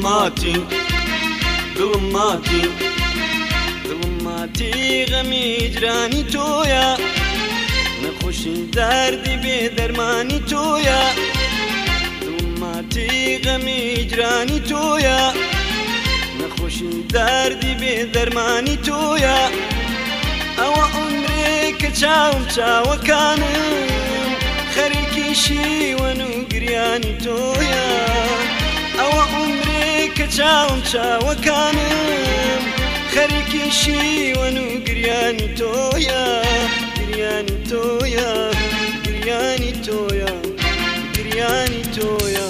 ماتی دڵم ماتی دڵم ماتی غەمی جرانی تۆیە نەخۆشی دەردی بێ دەرمانی تۆیە دڵم ماتی غەمی جرانی تۆیە نەخۆشی دەردی بێ دەرمانی تۆیە ئەوە عومرێک کە چاوم چاوەکانم خەریکی شیوەن و گریانی تۆیە ئەوە عومرێک کە چاوم چاوەکانم خەریکی شیوەن و گریانی تۆیە گریانی تۆیە گریانی تۆیە گریانی تۆیە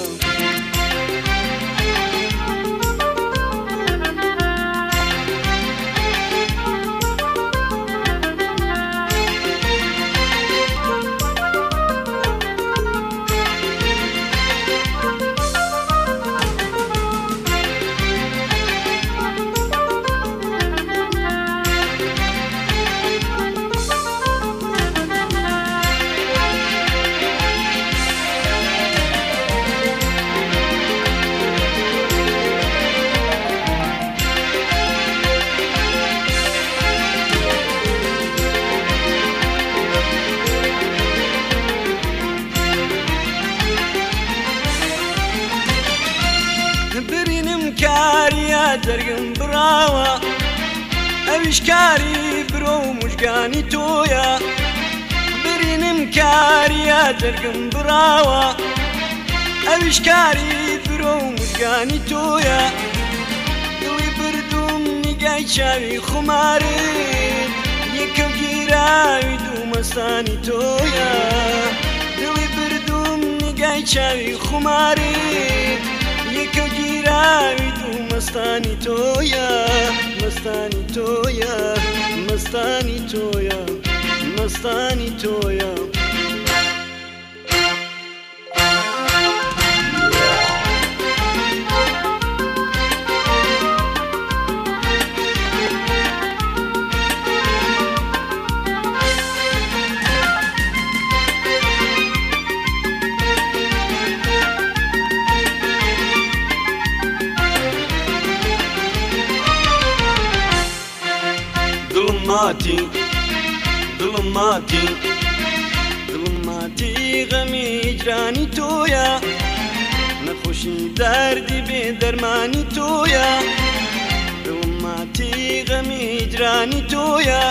برینم کاریە دەرگم بڕاوە ئەویش کاری برۆ و موژگانی تۆیە برینم کاریە دەرگم بڕاوە ئەویش کاری برۆ و موژگانی تۆیە دڵی بردوم نیگای چاوی خومارت یەکە گیراوی دوو مەستانی تۆیە دڵی بردوم نیگای چاوی خومارت یەکە گیراوی دوو مەستانی تۆیە مەستانی تۆیە مەستانی تۆیە مەستانی تۆیە ماتی دڵم ماتی دڵم ماتی غەمی جرانی تۆیە نەخۆشی دەردی بێ دەرمانی تۆیە دڵم ماتی غەمی جرانی تۆیە